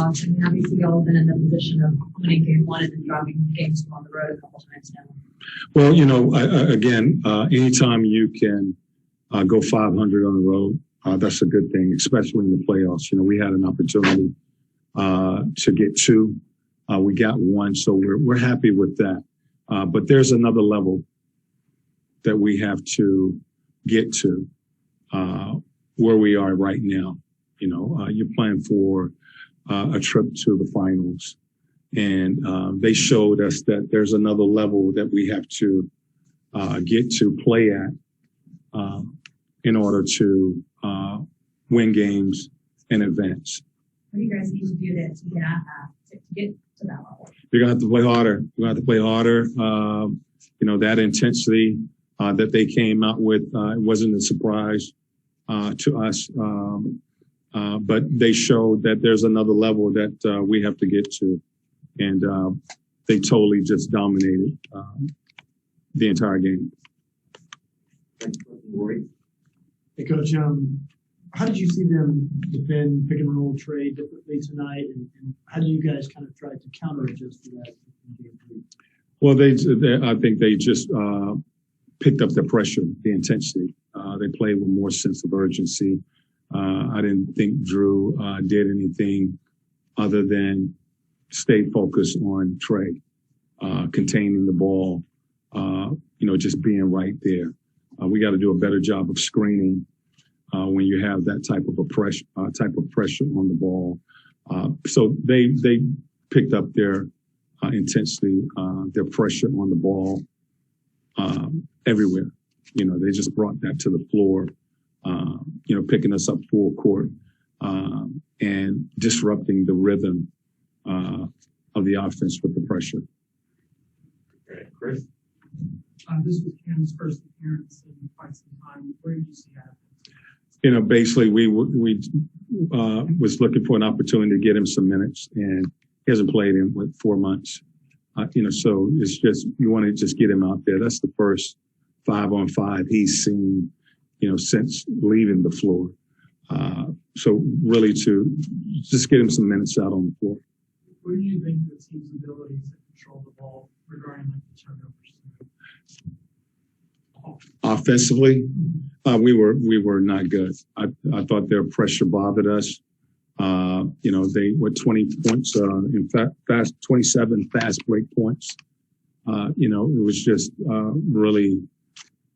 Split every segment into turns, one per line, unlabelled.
playoffs. I mean, obviously, y'all have been in the position of winning game one and then dropping games on the road a couple times now.
Well, anytime you can go 500 on the road, that's a good thing, especially in the playoffs. We had an opportunity to get two. We got one, so we're happy with that. But there's another level that we have to get to where we are right now. You're playing for a trip to the finals, and they showed us that there's another level that we have to get to play at in order to win games and advance.
What do you guys need to do to get to that level?
You're gonna have to play harder. You're gonna have to play harder. That intensity that they came out with, it wasn't a surprise to us. But they showed that there's another level that we have to get to. And they totally just dominated the entire game.
Hey, Coach, how did you see them defend pick and roll trade differently tonight? And how do you guys kind of try to counter adjust to that in game three?
Well, I think they just picked up the pressure, the intensity. They played with more sense of urgency. I didn't think Drew did anything other than stay focused on Trey, containing the ball, just being right there. We got to do a better job of screening when you have that type of pressure on the ball. So they picked up their intensity, their pressure on the ball everywhere. They just brought that to the floor. Picking us up full court and disrupting the rhythm of the offense with the pressure.
Okay, Chris?
This was Cam's first appearance in quite some time. Where did you see that?
Basically, we was looking for an opportunity to get him some minutes, and he hasn't played in 4 months. So it's just you want to just get him out there. That's the first 5-on-5 he's seen, since leaving the floor. So really to just get him some minutes out on the floor.
What do you think the team's ability to control the ball regarding the turnovers?
Offensively, we were not good. I thought their pressure bothered us. They were 20 points, in fact, 27 fast break points. It was just really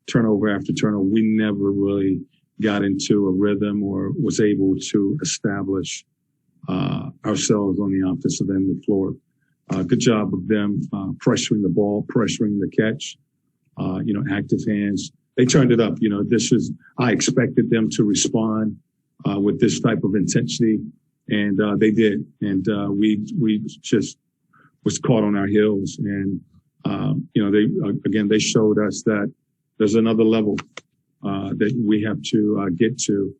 turnover after turnover. We never really got into a rhythm or was able to establish ourselves on the offensive end of the floor. Good job of them pressuring the ball, pressuring the catch, active hands. They turned it up. I expected them to respond with this type of intensity, and they did. And we just was caught on our heels. And, they showed us that there's another level that we have to get to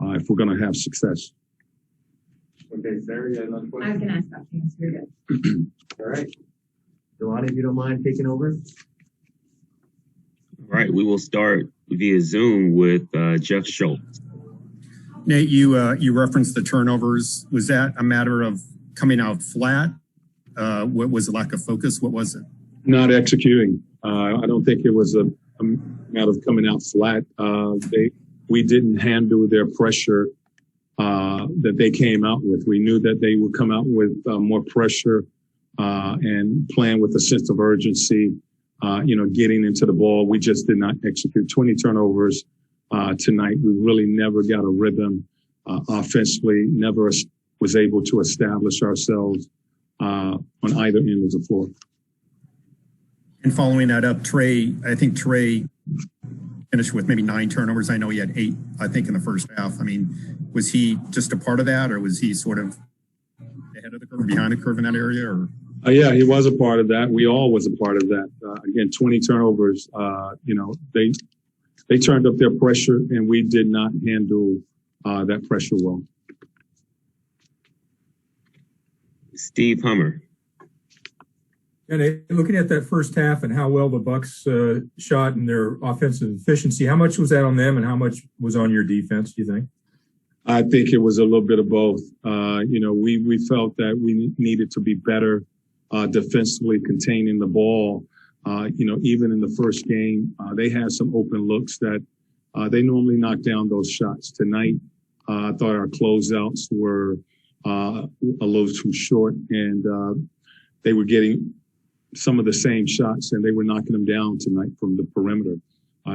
if we're going to have success.
Okay, Sarah, you had another question?
I was going to ask about things. You're good.
All right. Jelani, if you don't mind taking over.
All right, we will start via Zoom with Jeff Schultz.
Nate, you referenced the turnovers. Was that a matter of coming out flat? What was the lack of focus? What was it?
Not executing. I don't think it was a matter of coming out flat. We didn't handle their pressure that they came out with. We knew that they would come out with more pressure and playing with a sense of urgency. Getting into the ball. We just did not execute. 20 turnovers tonight. We really never got a rhythm offensively, never was able to establish ourselves on either end of the floor.
And following that up, I think Trey finished with maybe 9 turnovers. I know he had 8, I think, in the first half. I mean, was he just a part of that, or was he sort of ahead of the curve, behind the curve in that area? Or
yeah, he was a part of that. We all was a part of that. Again, 20 turnovers. They turned up their pressure, and we did not handle that pressure well.
Steve Hummer.
And looking at that first half and how well the Bucks shot and their offensive efficiency, how much was that on them and how much was on your defense, do you think?
I think it was a little bit of both. We felt that we needed to be better defensively containing the ball. Even in the first game, they had some open looks that they normally knock down those shots. Tonight, I thought our closeouts were a little too short, and they were getting some of the same shots, and they were knocking them down tonight from the perimeter.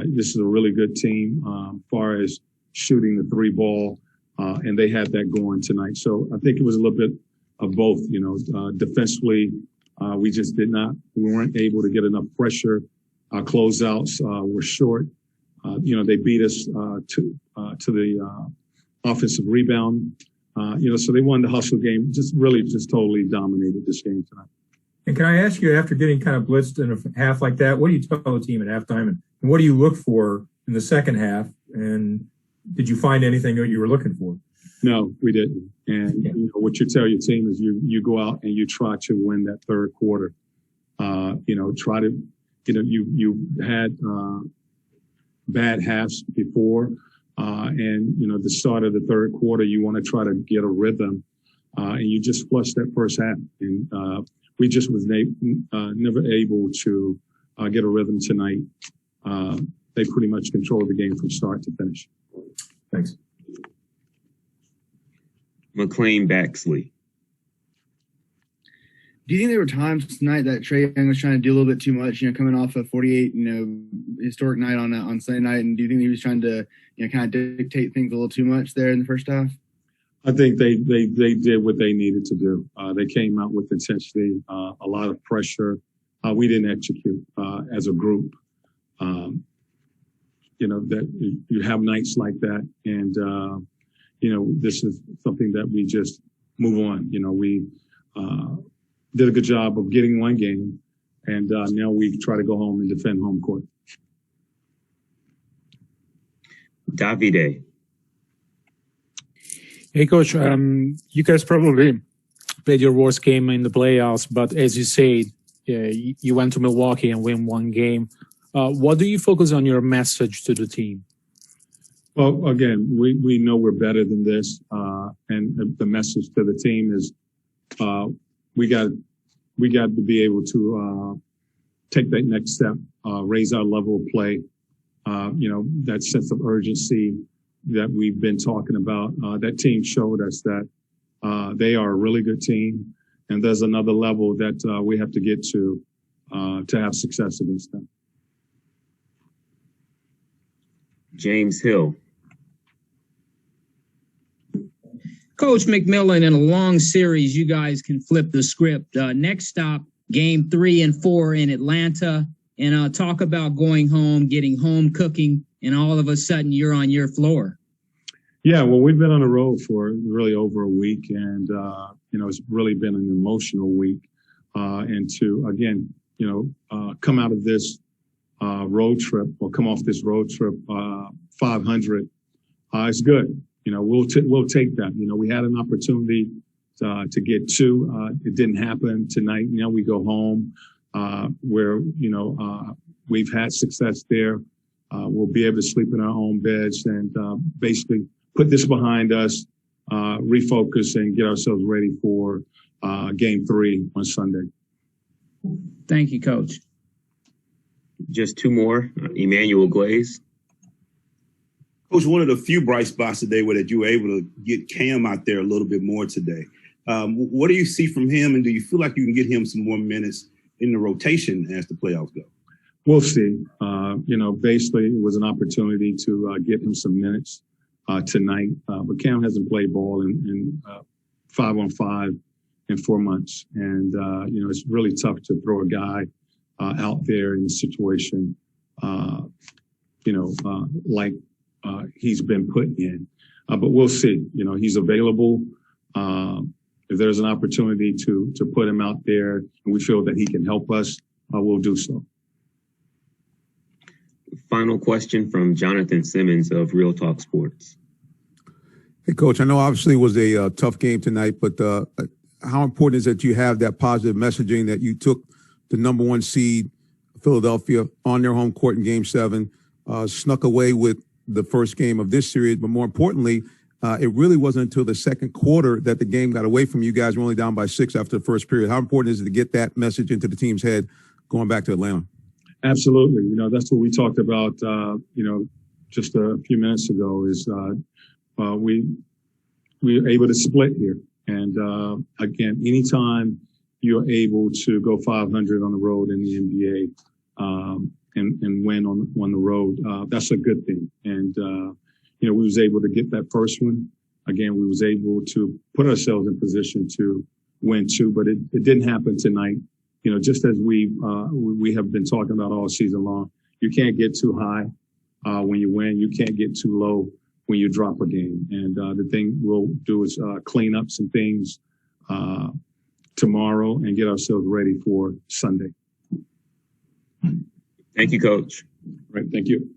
This is a really good team as far as shooting the three ball, and they had that going tonight. So I think it was a little bit of both. Defensively, we just we weren't able to get enough pressure. Our closeouts were short. They beat us to the offensive rebound. So they won the hustle game. Just totally dominated this game tonight.
And can I ask you, after getting kind of blitzed in a half like that, what do you tell the team at halftime, and what do you look for in the second half? And did you find anything that you were looking for?
No, we didn't. And what you tell your team is you go out and you try to win that third quarter. You had bad halves before, and the start of the third quarter, you want to try to get a rhythm, and you just flush that first half. And we just was never able to get a rhythm tonight. They pretty much controlled the game from start to finish.
Thanks.
McLean Baxley.
Do you think there were times tonight that Trae Young was trying to do a little bit too much, coming off a 48, historic night on Sunday night? And do you think he was trying to, kind of dictate things a little too much there in the first half?
I think they did what they needed to do. They came out with intensity, a lot of pressure. We didn't execute as a group. That you have nights like that, and this is something that we just move on. We did a good job of getting one game, and now we try to go home and defend home court.
Davide.
Hey, Coach, you guys probably played your worst game in the playoffs, but as you said, you went to Milwaukee and win one game. What do you focus on your message to the team?
Well, again, we know we're better than this, and the message to the team is we got to be able to take that next step, raise our level of play. That sense of urgency that we've been talking about. That team showed us that they are a really good team, and there's another level that we have to get to have success against them.
James Hill.
Coach McMillan, in a long series, you guys can flip the script. Next stop, game 3 and 4 in Atlanta, and talk about going home, getting home cooking, and all of a sudden you're on your floor.
Yeah, well, we've been on the road for really over a week, and it's really been an emotional week. And to again, come out of this road trip or come off this road trip 500, it's good. We'll take that. We had an opportunity to get 2. It didn't happen tonight. Now we go home where we've had success there. We'll be able to sleep in our own beds and basically put this behind us, refocus, and get ourselves ready for game 3 on Sunday.
Thank you, Coach.
Just 2 more. Emmanuel Glaze.
Coach, one of the few bright spots today were that you were able to get Cam out there a little bit more today. What do you see from him, and do you feel like you can get him some more minutes in the rotation as the playoffs go?
We'll see. Basically, it was an opportunity to get him some minutes tonight. But Cam hasn't played ball in 5-on-5 in 4 months. And, it's really tough to throw a guy out there in a situation, like he's been put in. But we'll see. He's available. If there's an opportunity to put him out there and we feel that he can help us, we'll do so.
Final question from Jonathan Simmons of Real Talk Sports.
Hey, Coach, I know obviously it was a tough game tonight, but how important is it that you have that positive messaging that you took the number 1 seed, Philadelphia, on their home court in Game 7, snuck away with the first game of this series, but more importantly, It really wasn't until the second quarter that the game got away from you guys. Were only down by 6 after the first period. How important is it to get that message into the team's head going back to Atlanta? Absolutely. That's what we talked about, just a few minutes ago is we were able to split here. And again, anytime you're able to go 500 on the road in the NBA and win on the road, that's a good thing. And, we was able to get that first one. Again, we was able to put ourselves in position to win 2, but it didn't happen tonight. Just as we have been talking about all season long, you can't get too high when you win. You can't get too low when you drop a game. And the thing we'll do is clean up some things tomorrow and get ourselves ready for Sunday.
Thank you, Coach.
All right. Thank you.